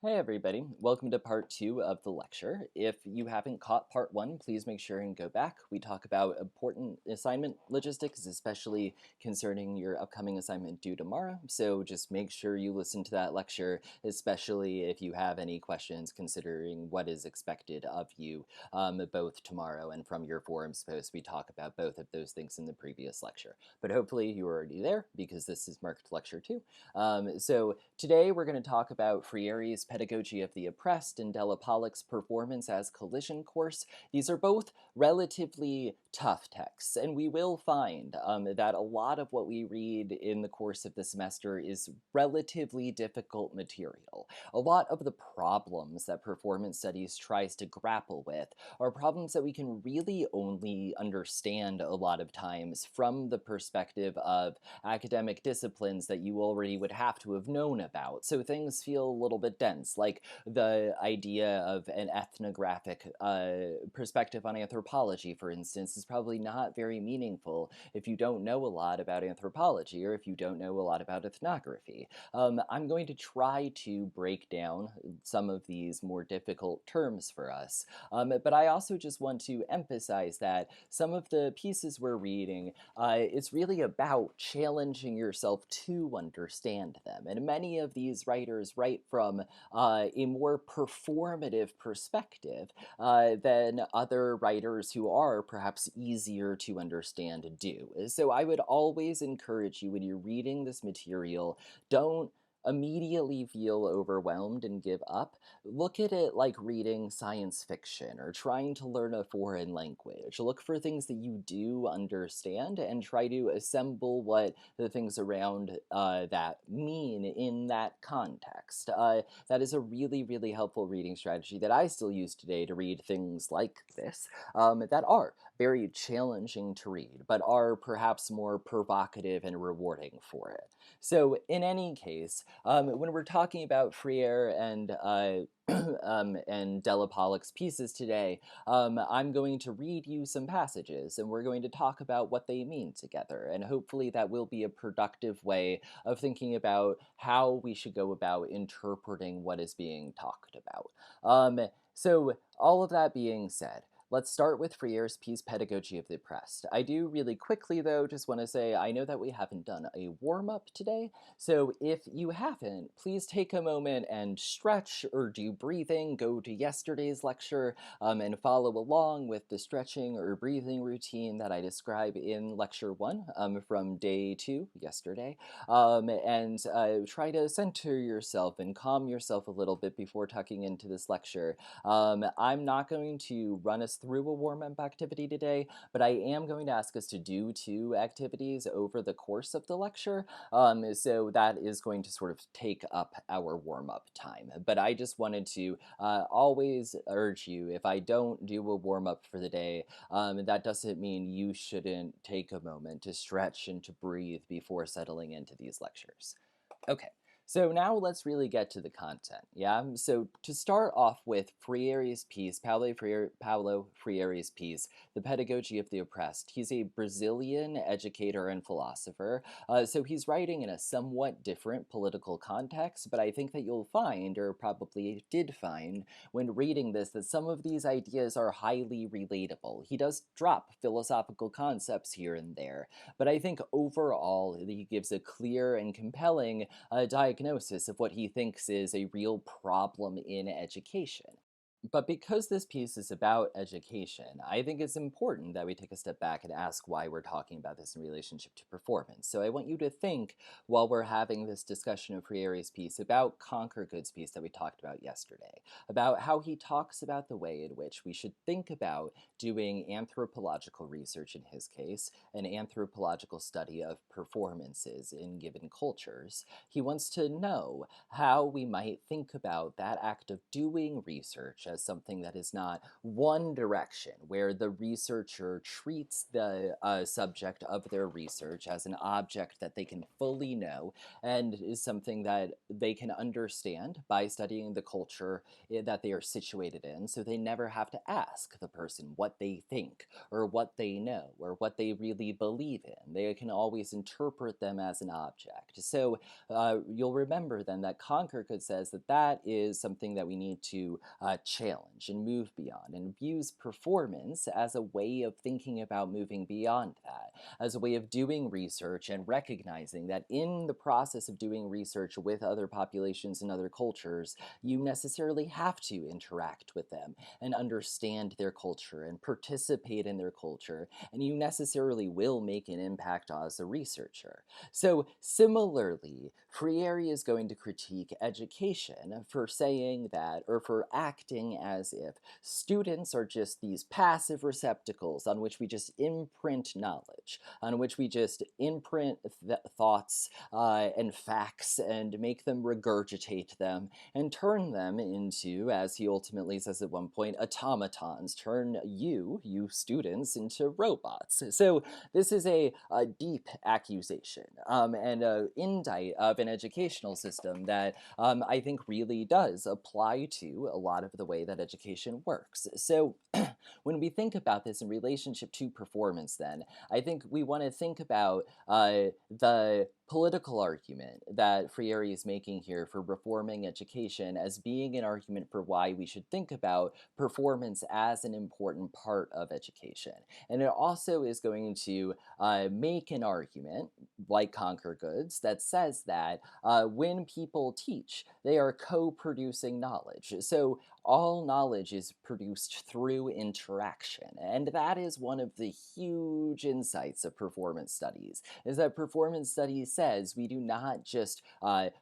Hey everybody, welcome to part two of the lecture. If you haven't caught part one, please make sure and go back. We talk about important assignment logistics, especially concerning your upcoming assignment due tomorrow. So just make sure you listen to that lecture, especially if you have any questions considering what is expected of you both tomorrow and from your forums post. We talk about both of those things in the previous lecture. But hopefully you are already there because this is marked lecture two. So today we're going to talk about Freire's Pedagogy of the Oppressed and Della Pollock's Performance as Collision course. These are both relatively tough texts, and we will find that a lot of what we read in the course of the semester is relatively difficult material. A lot of the problems that performance studies tries to grapple with are problems that we can really only understand a lot of times from the perspective of academic disciplines that you already would have to have known about. So things feel a little bit dense, like the idea of an ethnographic perspective on anthropology, for instance, is probably not very meaningful if you don't know a lot about anthropology or if you don't know a lot about ethnography. I'm going to try to break down some of these more difficult terms for us, but I also just want to emphasize that some of the pieces we're reading, it's really about challenging yourself to understand them. And many of these writers write from a more performative perspective than other writers who are perhaps easier to understand do. So I would always encourage you when you're reading this material, don't immediately feel overwhelmed and give up. Look at it like reading science fiction or trying to learn a foreign language. Look for things that you do understand and try to assemble what the things around that mean in that context. That is a really, really helpful reading strategy that I still use today to read things like this that are very challenging to read, but are perhaps more provocative and rewarding for it. So, in any case, when we're talking about Freire and Della Pollock's pieces today, I'm going to read you some passages and we're going to talk about what they mean together. And hopefully, that will be a productive way of thinking about how we should go about interpreting what is being talked about. So, all of that being said, let's start with Freire's piece Pedagogy of the Oppressed. I do really quickly, though, just want to say I know that we haven't done a warm up today, so if you haven't, please take a moment and stretch or do breathing. Go to yesterday's lecture and follow along with the stretching or breathing routine that I describe in lecture one from day two, yesterday. And try to center yourself and calm yourself a little bit before tucking into this lecture. I'm not going to run us through a warm-up activity today, but I am going to ask us to do two activities over the course of the lecture. So that is going to sort of take up our warm-up time. But I just wanted to always urge you, if I don't do a warm-up for the day, that doesn't mean you shouldn't take a moment to stretch and to breathe before settling into these lectures. Okay, so now let's really get to the content, yeah? So to start off with Freire's piece, Paulo Freire's piece, The Pedagogy of the Oppressed. He's a Brazilian educator and philosopher, so he's writing in a somewhat different political context, but I think that you'll find, or probably did find, when reading this, that some of these ideas are highly relatable. He does drop philosophical concepts here and there, but I think overall he gives a clear and compelling diagnosis of what he thinks is a real problem in education. But because this piece is about education, I think it's important that we take a step back and ask why we're talking about this in relationship to performance. So I want you to think, while we're having this discussion of Freire's piece, about Conquer-Good's piece that we talked about yesterday, about how he talks about the way in which we should think about doing anthropological research in his case, an anthropological study of performances in given cultures. He wants to know how we might think about that act of doing research as something that is not one direction, where the researcher treats the subject of their research as an object that they can fully know and is something that they can understand by studying the culture that they are situated in, so they never have to ask the person what they think or what they know or what they really believe in. They can always interpret them as an object. So you'll remember then that Conquergood says that that is something that we need to challenge and move beyond, and views performance as a way of thinking about moving beyond that, as a way of doing research and recognizing that in the process of doing research with other populations and other cultures, you necessarily have to interact with them and understand their culture and participate in their culture, and you necessarily will make an impact as a researcher. So, similarly, Freire is going to critique education for saying that, or for acting as if students are just these passive receptacles on which we just imprint knowledge, on which we just imprint thoughts and facts and make them regurgitate them and turn them into, as he ultimately says at one point, automatons, turn you students, into robots. So this is a deep accusation and an indict of an educational system that I think really does apply to a lot of the way that education works. So when we think about this in relationship to performance, then I think we want to think about the political argument that Freire is making here for reforming education as being an argument for why we should think about performance as an important part of education. And it also is going to make an argument, like Conquergood's, that says that when people teach, they are co-producing knowledge. So all knowledge is produced through interaction. And that is one of the huge insights of performance studies, is that performance studies says we do not just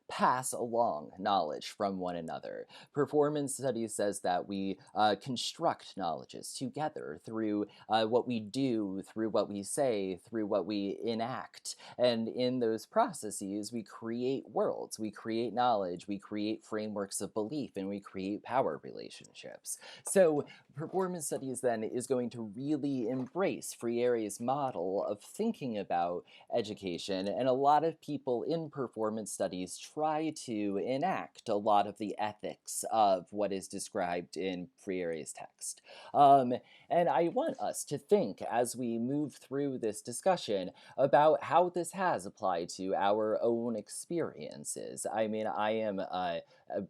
pass along knowledge from one another. Performance studies says that we construct knowledges together through what we do, through what we say, through what we enact. And in those processes, we create worlds, we create knowledge, we create frameworks of belief, and we create power relationships. So performance studies then is going to really embrace Freire's model of thinking about education, and a lot of people in performance studies try to enact a lot of the ethics of what is described in Freire's text. And I want us to think as we move through this discussion about how this has applied to our own experiences. I mean, I am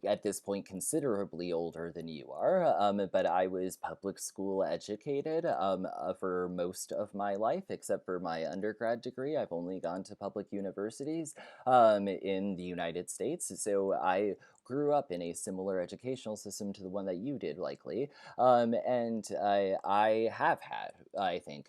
at this point considerably older than you are, but I was public school educated for most of my life, except for my undergrad degree. I've only gone to public universities in the United States, so I grew up in a similar educational system to the one that you did, likely. And I have had, I think,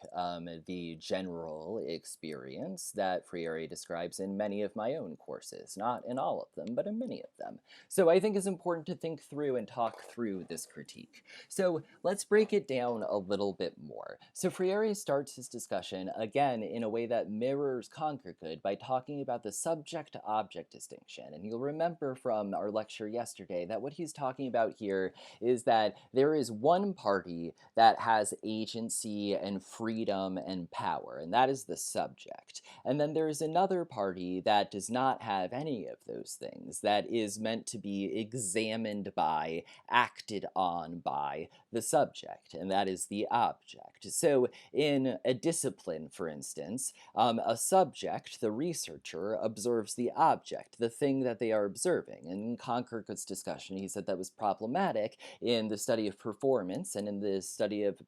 the general experience that Freire describes in many of my own courses. Not in all of them, but in many of them. So I think it's important to think through and talk through this critique. So let's break it down a little bit more. So Freire starts his discussion, again, in a way that mirrors Conquergood by talking about the subject-object distinction. And you'll remember from our lecture yesterday that what he's talking about here is that there is one party that has agency and freedom and power, and that is the subject. And then there is another party that does not have any of those things, that is meant to be examined by, acted on by the subject, and that is the object. So in a discipline, for instance, a subject, the researcher, observes the object, the thing that they are observing. And in Conquergood's discussion, he said that was problematic in the study of performance and in the study of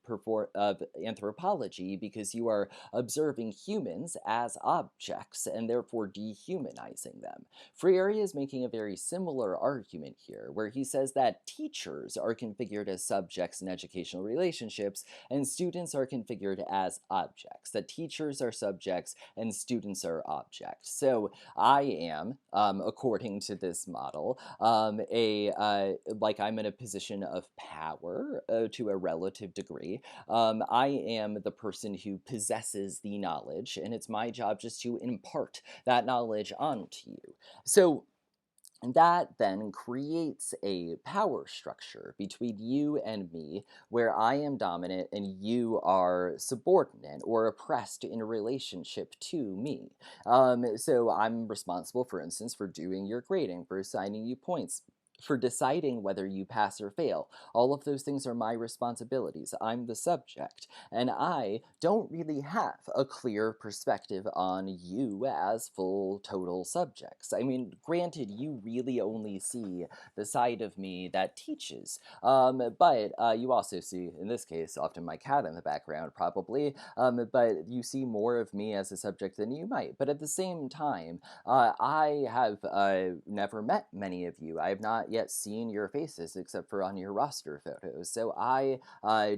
anthropology, because you are observing humans as objects and therefore dehumanizing them. Freire is making a very similar argument here, where he says that teachers are configured as subjects in educational relationships and students are configured as objects, that teachers are subjects and students are objects. So I am, according to this model, like I'm in a position of power to a relative degree. I am the person who possesses the knowledge, and it's my job just to impart that knowledge onto you. So That then creates a power structure between you and me where I am dominant and you are subordinate or oppressed in a relationship to me. So I'm responsible, for instance, for doing your grading, for assigning you points. For deciding whether you pass or fail. All of those things are my responsibilities. I'm the subject. And I don't really have a clear perspective on you as full total subjects. I mean, granted, you really only see the side of me that teaches, but you also see, in this case, often my cat in the background, probably, but you see more of me as a subject than you might. But at the same time, I have never met many of you. I have not yet seen your faces except for on your roster photos. So I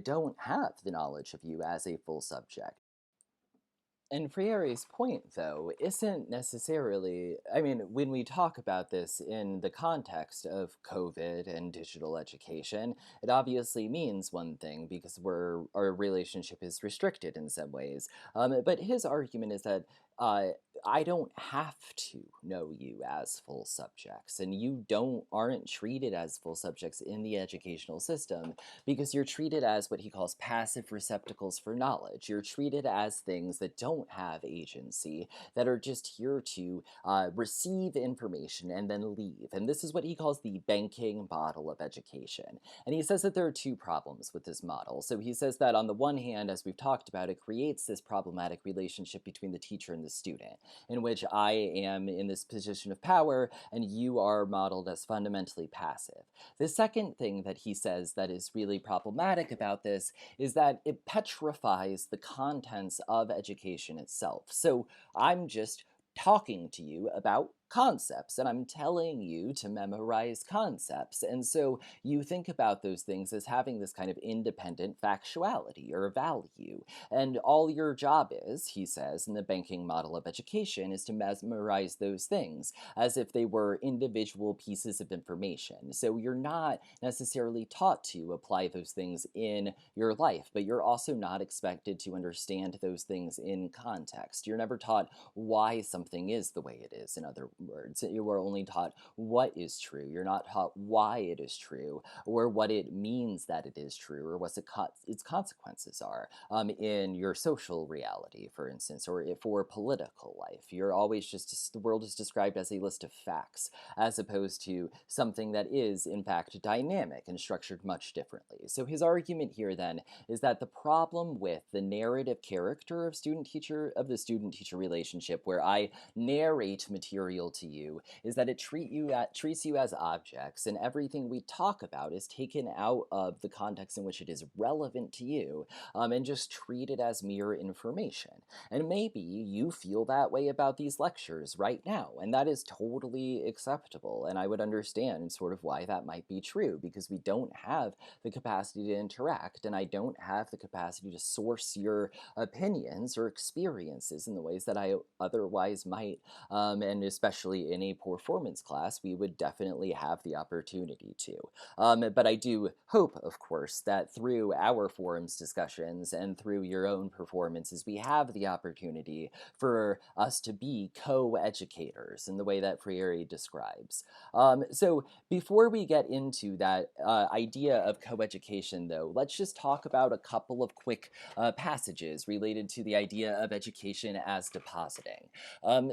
don't have the knowledge of you as a full subject. And Friere's point, though, isn't necessarily, I mean, when we talk about this in the context of COVID and digital education, it obviously means one thing because our relationship is restricted in some ways. But his argument is that uh, I don't have to know you as full subjects, and you aren't treated as full subjects in the educational system because you're treated as what he calls passive receptacles for knowledge. You're treated as things that don't have agency, that are just here to receive information and then leave. And this is what he calls the banking model of education. And he says that there are two problems with this model. So he says that on the one hand, as we've talked about, it creates this problematic relationship between the teacher and the student, in which I am in this position of power and you are modeled as fundamentally passive. The second thing that he says that is really problematic about this is that it petrifies the contents of education itself. So I'm just talking to you about concepts and I'm telling you to memorize concepts. And so you think about those things as having this kind of independent factuality or value. And all your job is, he says, in the banking model of education, is to memorize those things as if they were individual pieces of information. So you're not necessarily taught to apply those things in your life, but you're also not expected to understand those things in context. You're never taught why something is the way it is, in other words. You are only taught what is true. You're not taught why it is true, or what it means that it is true, or what its consequences are in your social reality, for instance, or for political life. You're always just, the world is described as a list of facts, as opposed to something that is, in fact, dynamic and structured much differently. So his argument here then is that the problem with the narrative character of the student teacher relationship, where I narrate material to you, is that it treats you as objects, and everything we talk about is taken out of the context in which it is relevant to you, and just treated as mere information. And maybe you feel that way about these lectures right now, and that is totally acceptable. And I would understand sort of why that might be true, because we don't have the capacity to interact, and I don't have the capacity to source your opinions or experiences in the ways that I otherwise might. And especially in a performance class, we would definitely have the opportunity to. But I do hope, of course, that through our forums discussions and through your own performances, we have the opportunity for us to be co-educators in the way that Freire describes. So before we get into that idea of co-education, though, let's just talk about a couple of quick passages related to the idea of education as depositing.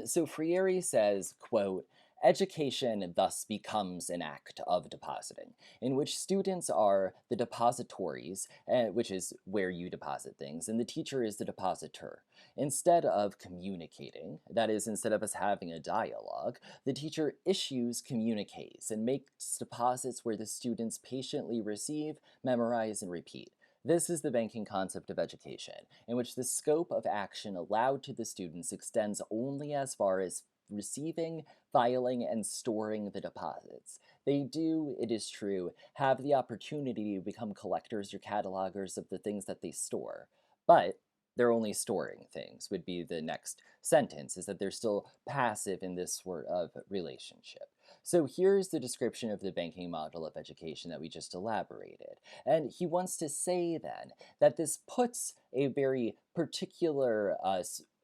So Freire says, quote, "Education thus becomes an act of depositing, in which students are the depositories, which is where you deposit things, and the teacher is the depositor. Instead of communicating, that is, instead of us having a dialogue, the teacher issues communiques and makes deposits where the students patiently receive, memorize, and repeat. This is the banking concept of education, in which the scope of action allowed to the students extends only as far as receiving, filing, and storing the deposits. They do, it is true, have the opportunity to become collectors or catalogers of the things that they store, but they're only storing things, would be the next sentence, is that they're still passive in this sort of relationship. So here's the description of the banking model of education that we just elaborated. And he wants to say then that this puts a very particular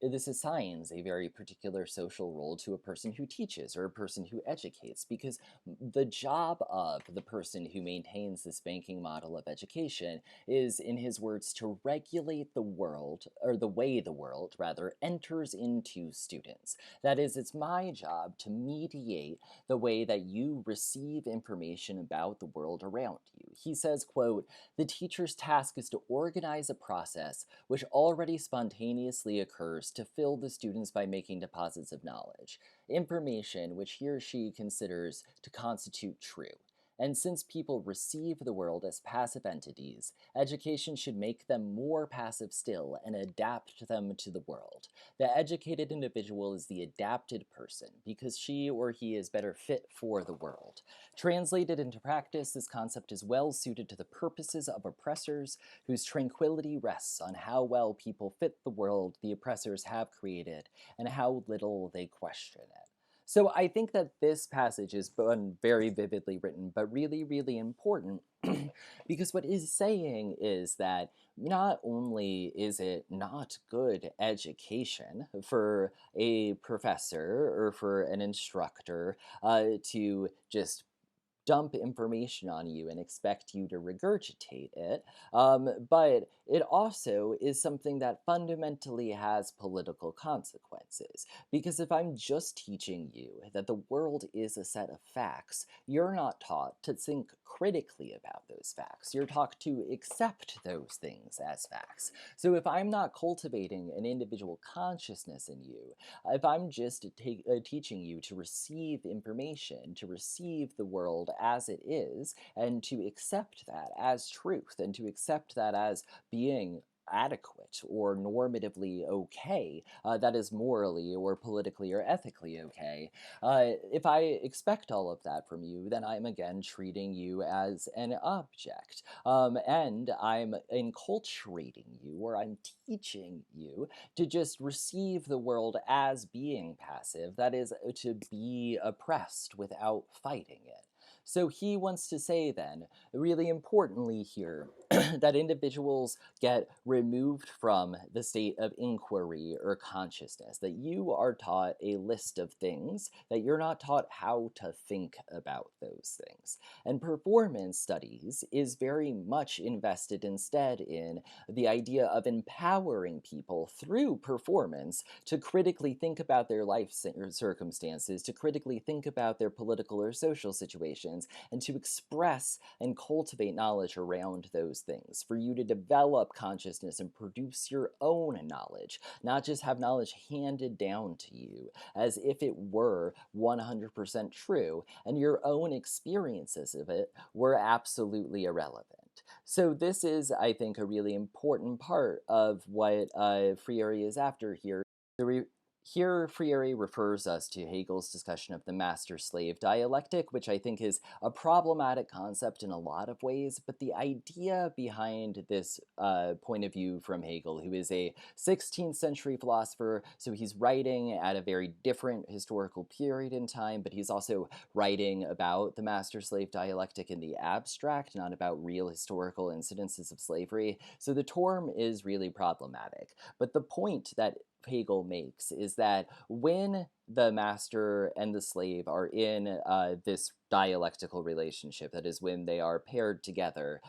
this assigns a very particular social role to a person who teaches or a person who educates, because the job of the person who maintains this banking model of education is, in his words, to regulate the world, or the way the world, rather, enters into students. That is, it's my job to mediate the way that you receive information about the world around you. He says, quote, "The teacher's task is to organize a process which already spontaneously occurs to fill the students by making deposits of knowledge, information which he or she considers to constitute true. And since people receive the world as passive entities, education should make them more passive still and adapt them to the world. The educated individual is the adapted person because she or he is better fit for the world. Translated into practice, this concept is well suited to the purposes of oppressors whose tranquility rests on how well people fit the world the oppressors have created and how little they question it." So I think that this passage is very vividly written, but really, really important because what it's saying is that not only is it not good education for a professor or for an instructor to just dump information on you and expect you to regurgitate it. But it also is something that fundamentally has political consequences. Because if I'm just teaching you that the world is a set of facts, you're not taught to think critically about those facts. You're taught to accept those things as facts. So if I'm not cultivating an individual consciousness in you, if I'm just teaching you to receive information, to receive the world as it is, and to accept that as truth, and to accept that as being adequate or normatively okay, that is morally or politically or ethically okay, if I expect all of that from you, then I'm again treating you as an object. And I'm enculturating you, or I'm teaching you to just receive the world as being passive, that is, to be oppressed without fighting it. So he wants to say, then, really importantly here, that individuals get removed from the state of inquiry or consciousness, that you are taught a list of things, that you're not taught how to think about those things. And performance studies is very much invested instead in the idea of empowering people through performance to critically think about their life circumstances, to critically think about their political or social situations, and to express and cultivate knowledge around those things, for you to develop consciousness and produce your own knowledge, not just have knowledge handed down to you as if it were 100% true, and your own experiences of it were absolutely irrelevant. So this is, I think, a really important part of what Freire is after here. Here, Freire refers us to Hegel's discussion of the master-slave dialectic, which I think is a problematic concept in a lot of ways, but the idea behind this point of view from Hegel, who is a 16th century philosopher, so he's writing at a very different historical period in time, but he's also writing about the master-slave dialectic in the abstract, not about real historical incidences of slavery. So the term is really problematic. But the point that Hegel makes is that when the master and the slave are in this dialectical relationship, that is, when they are paired together,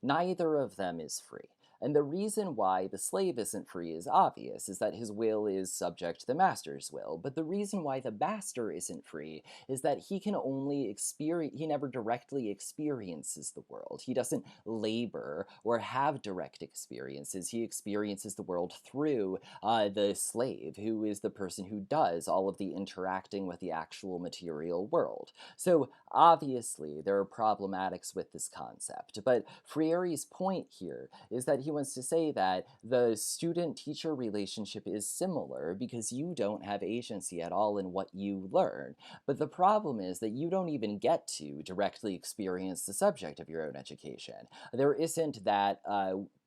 neither of them is free. And the reason why the slave isn't free is obvious, is that his will is subject to the master's will. But the reason why the master isn't free is that he can only experience, he never directly experiences the world. He doesn't labor or have direct experiences. He experiences the world through the slave, who is the person who does all of the interacting with the actual material world. So obviously, there are problematics with this concept, but Freire's point here is that he wants to say that the student-teacher relationship is similar because you don't have agency at all in what you learn. But the problem is that you don't even get to directly experience the subject of your own education. There isn't that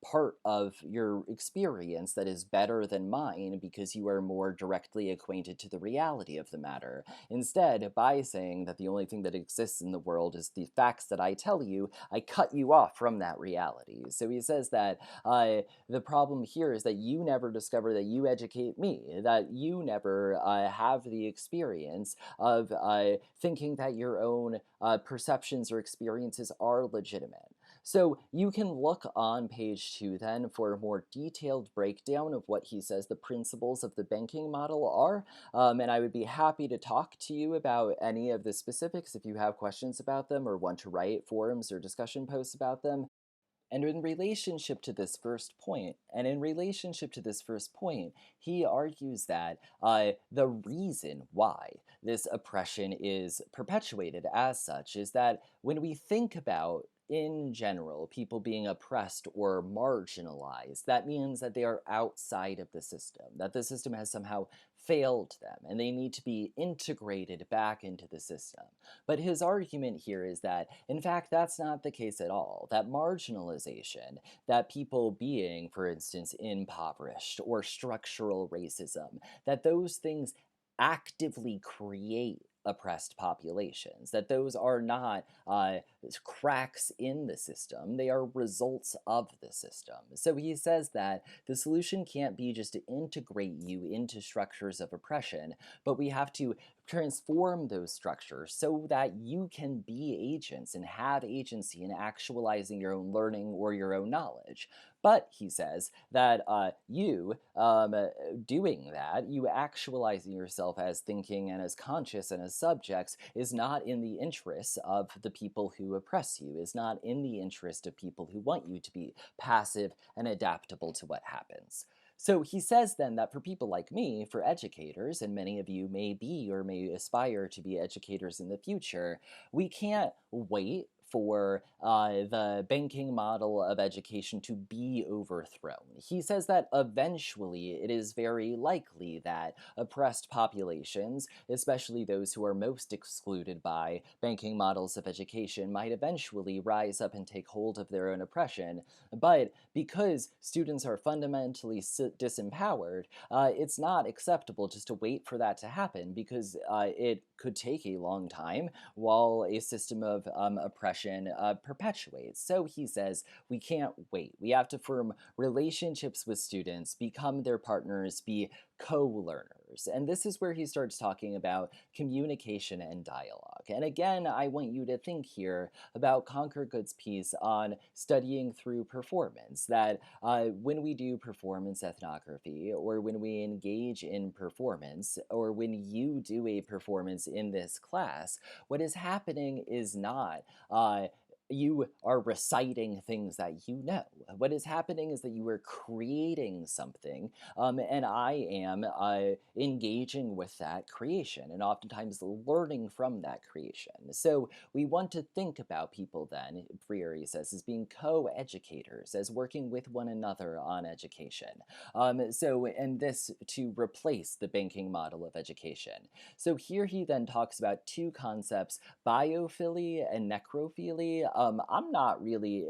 part of your experience that is better than mine because you are more directly acquainted to the reality of the matter. Instead, by saying that the only thing that exists in the world is the facts that I tell you, I cut you off from that reality. So he says that The problem here is that you never discover that you educate me, that you never have the experience of thinking that your own perceptions or experiences are legitimate. So you can look on page 2 then for a more detailed breakdown of what he says the principles of the banking model are. And I would be happy to talk to you about any of the specifics if you have questions about them or want to write forums or discussion posts about them. And in relationship to this first point, he argues that the reason why this oppression is perpetuated as such is that when we think about in general, people being oppressed or marginalized, that means that they are outside of the system, that the system has somehow failed them and they need to be integrated back into the system. But his argument here is that, in fact, that's not the case at all. That marginalization, that people being, for instance, impoverished or structural racism, that those things actively create oppressed populations, that those are not cracks in the system, they are results of the system. So he says that the solution can't be just to integrate you into structures of oppression, but we have to transform those structures so that you can be agents and have agency in actualizing your own learning or your own knowledge. But he says that doing that, you actualizing yourself as thinking and as conscious and as subjects, is not in the interests of the people who oppress you, is not in the interest of people who want you to be passive and adaptable to what happens. So he says then that for people like me, for educators, and many of you may be or may aspire to be educators in the future, we can't wait for the banking model of education to be overthrown. He says that eventually it is very likely that oppressed populations, especially those who are most excluded by banking models of education, might eventually rise up and take hold of their own oppression. But because students are fundamentally disempowered, it's not acceptable just to wait for that to happen because it could take a long time while a system of oppression perpetuates. So he says we can't wait. We have to form relationships with students, become their partners, be co-learners. And this is where he starts talking about communication and dialogue. And again, I want you to think here about Conquer Good's piece on studying through performance, that when we do performance ethnography, or when we engage in performance, or when you do a performance in this class, what is happening is not you are reciting things that you know. What is happening is that you are creating something, and I am engaging with that creation and oftentimes learning from that creation. So we want to think about people then, Freire says, as being co-educators, as working with one another on education. And this to replace the banking model of education. So here he then talks about two concepts, biophilia and necrophilia. I'm not really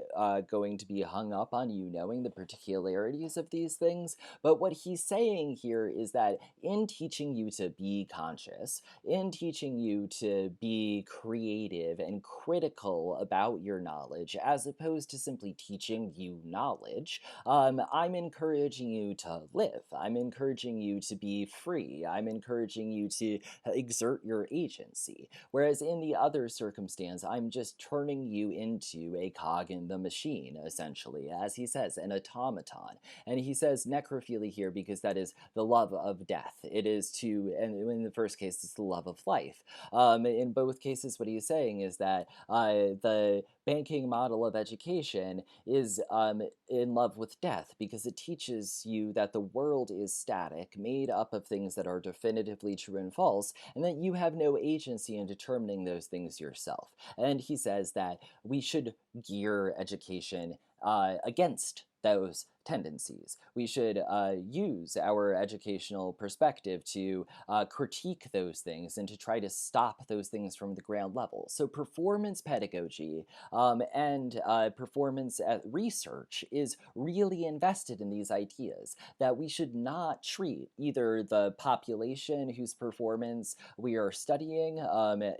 going to be hung up on you knowing the particularities of these things, but what he's saying here is that in teaching you to be conscious, in teaching you to be creative and critical about your knowledge, as opposed to simply teaching you knowledge, I'm encouraging you to live. I'm encouraging you to be free. I'm encouraging you to exert your agency. Whereas in the other circumstance, I'm just turning you into a cog in the machine, essentially, as he says, an automaton. And he says necrophilia here because that is the love of death. It is to, and in the first case, it's the love of life. In both cases, what he's saying is that the banking model of education is in love with death because it teaches you that the world is static, made up of things that are definitively true and false, and that you have no agency in determining those things yourself. And he says that we should gear education against those tendencies. We should use our educational perspective to critique those things and to try to stop those things from the ground level. So performance pedagogy and performance research is really invested in these ideas that we should not treat either the population whose performance we are studying,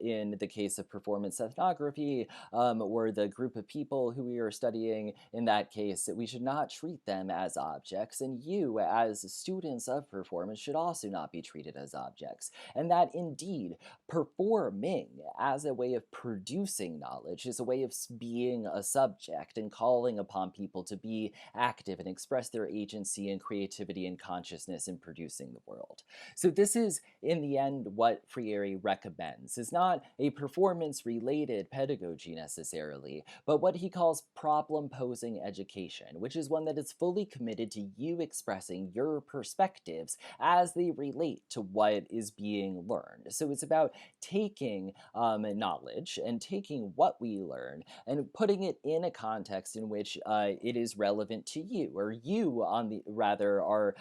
in the case of performance ethnography, or the group of people who we are studying in that case, we should not not treat them as objects, and you, as students of performance, should also not be treated as objects. And that indeed, performing as a way of producing knowledge is a way of being a subject and calling upon people to be active and express their agency and creativity and consciousness in producing the world. So this is, in the end, what Freire recommends. Is not a performance-related pedagogy necessarily, but what he calls problem-posing education, which is one that is fully committed to you expressing your perspectives as they relate to what is being learned. So it's about taking knowledge and taking what we learn and putting it in a context in which it is relevant to you, or you on the rather are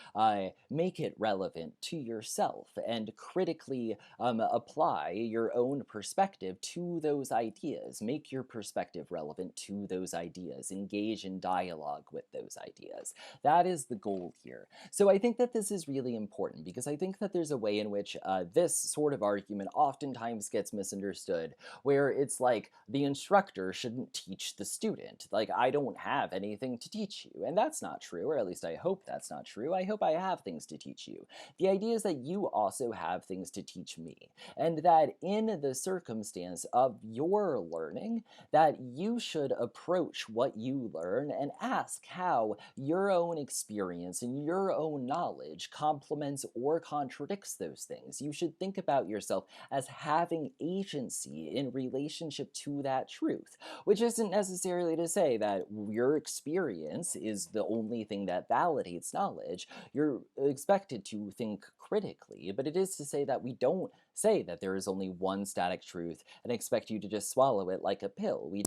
make it relevant to yourself and critically apply your own perspective to those ideas. Make your perspective relevant to those ideas. Engage in dialogue with those ideas. That is the goal here. So I think that this is really important because I think that there's a way in which this sort of argument oftentimes gets misunderstood, where it's like the instructor shouldn't teach the student. Like, I don't have anything to teach you. And that's not true, or at least I hope that's not true. I hope I have things to teach you. The idea is that you also have things to teach me, and that in the circumstance of your learning, that you should approach what you learn and ask how your own experience and your own knowledge complements or contradicts those things. You should think about yourself as having agency in relationship to that truth, which isn't necessarily to say that your experience is the only thing that validates knowledge. You're expected to think critically, but it is to say that we don't say that there is only one static truth and expect you to just swallow it like a pill. We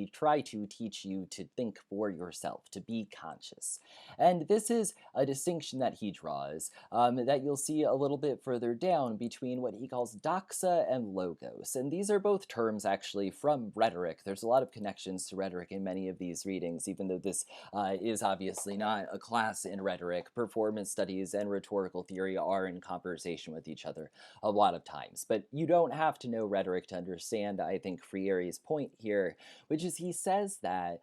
try to teach you to think for yourself, to be conscious. And this is a distinction that he draws that you'll see a little bit further down between what he calls doxa and logos. And these are both terms actually from rhetoric. There's a lot of connections to rhetoric in many of these readings, even though this is obviously not a class in rhetoric. Performance studies and rhetorical theory are in conversation with each other a lot of times. But you don't have to know rhetoric to understand, I think, Freire's point here, which is he says that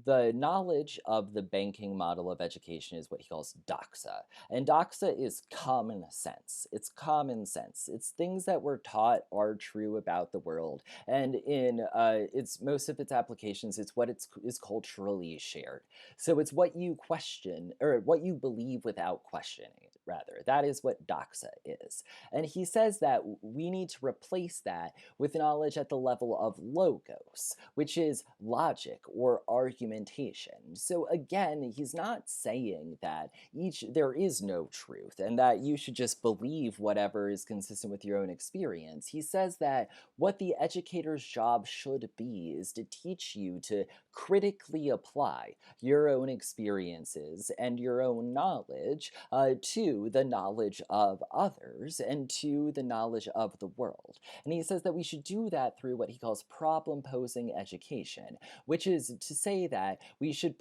the knowledge of the banking model of education is what he calls doxa. And doxa is common sense. It's common sense. It's things that we're taught are true about the world. And in its most of its applications, it's what is culturally shared. So it's what you question, or what you believe without questioning it, rather. That is what doxa is. And he says that we need to replace that with knowledge at the level of logos, which is logic or argumentation. So again, he's not saying that there is no truth and that you should just believe whatever is consistent with your own experience. He says that what the educator's job should be is to teach you to critically apply your own experiences and your own knowledge to the knowledge of others and to the knowledge of the world. And he says that we should do that through what he calls problem-posing education, which is to say that we should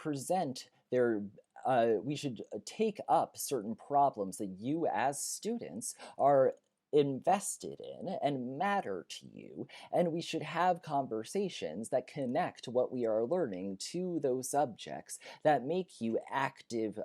we should take up certain problems that you as students are invested in and matter to you, and we should have conversations that connect what we are learning to those subjects that make you active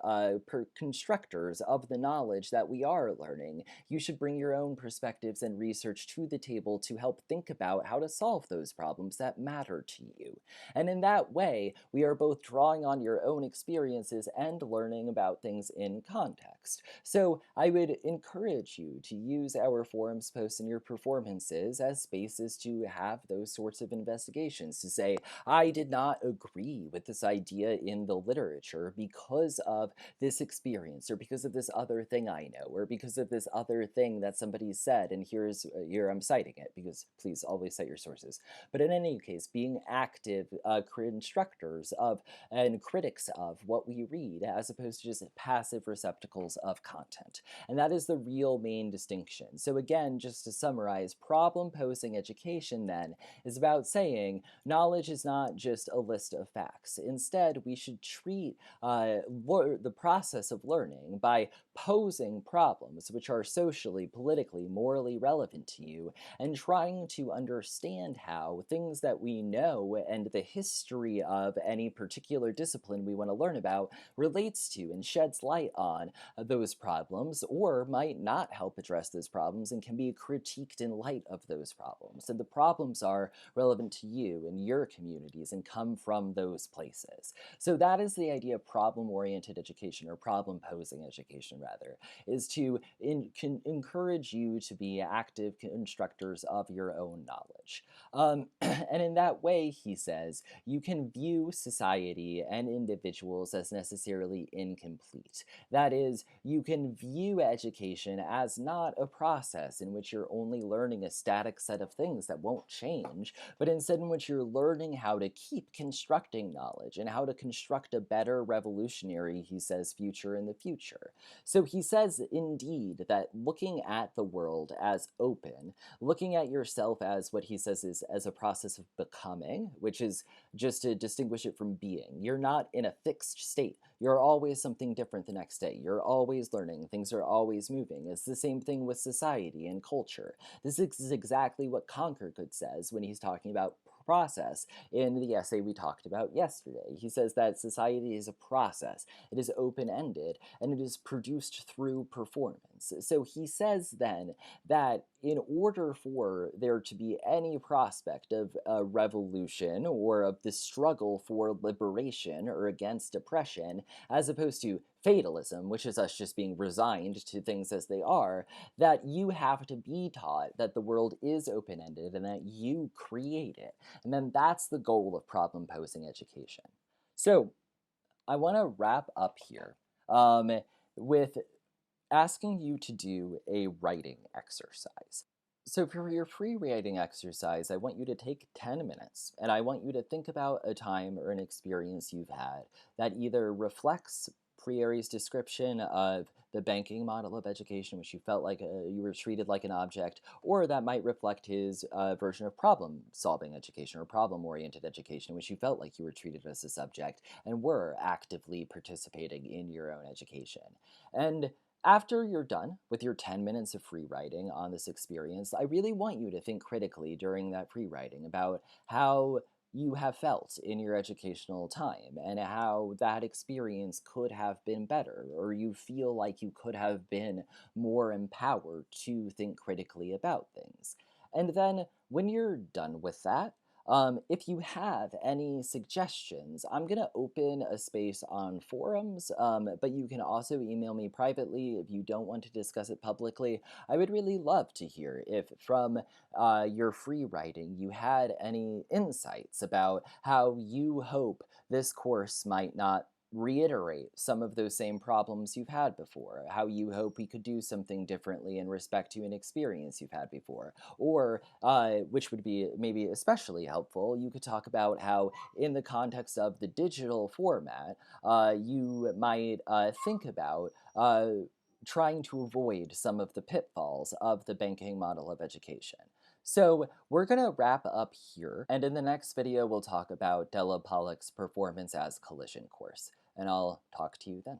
constructors of the knowledge that we are learning. You should bring your own perspectives and research to the table to help think about how to solve those problems that matter to you. And in that way, we are both drawing on your own experiences and learning about things in context. So I would encourage you to use our forums posts and your performances as spaces to have those sorts of investigations, to say, I did not agree with this idea in the literature because of this experience, or because of this other thing I know, or because of this other thing that somebody said, and here I'm citing it, because please always cite your sources. But in any case, being active instructors of and critics of what we read, as opposed to just passive receptacles of content. And that is the real main distinction. So again, just to summarize, problem-posing education then is about saying knowledge is not just a list of facts. Instead, we should treat the process of learning by posing problems which are socially, politically, morally relevant to you, and trying to understand how things that we know and the history of any particular discipline we want to learn about relates to and sheds light on those problems, or might not help address those problems and can be critiqued in light of those problems. And the problems are relevant to you and your communities and come from those places. So that is the idea of problem-oriented education, or problem-posing education rather, is to encourage you to be active constructors of your own knowledge. And in that way, he says, you can view society and individuals as necessarily incomplete. That is, you can view education as not a process in which you're only learning a static set of things that won't change, but instead in which you're learning how to keep constructing knowledge and how to construct a better revolutionary, he says, future in the future. So he says, indeed, that looking at the world as open, looking at yourself as what he says is as a process of becoming, which is just to distinguish it from being. You're not in a fixed state. You're always something different the next day. You're always learning. Things are always moving. It's the same thing with society and culture. This is exactly what Conquergood says when he's talking about process in the essay we talked about yesterday. He says that society is a process. It is open-ended, and it is produced through performance. So he says then that in order for there to be any prospect of a revolution or of the struggle for liberation or against oppression, as opposed to fatalism, which is us just being resigned to things as they are, that you have to be taught that the world is open-ended and that you create it. And then that's the goal of problem-posing education. So I want to wrap up here with asking you to do a writing exercise. So for your free writing exercise, I want you to take 10 minutes and I want you to think about a time or an experience you've had that either reflects Frere's description of the banking model of education, which you felt like you were treated like an object, or that might reflect his version of problem-solving education or problem-oriented education, which you felt like you were treated as a subject and were actively participating in your own education. And after you're done with your 10 minutes of free writing on this experience, I really want you to think critically during that free writing about how you have felt in your educational time and how that experience could have been better, or you feel like you could have been more empowered to think critically about things. And then when you're done with that, if you have any suggestions, I'm going to open a space on forums, but you can also email me privately if you don't want to discuss it publicly. I would really love to hear if from your free writing you had any insights about how you hope this course might not reiterate some of those same problems you've had before, how you hope we could do something differently in respect to an experience you've had before, or which would be maybe especially helpful, you could talk about how in the context of the digital format, you might think about trying to avoid some of the pitfalls of the banking model of education. So we're going to wrap up here, and in the next video we'll talk about Della Pollock's performance as collision course, and I'll talk to you then.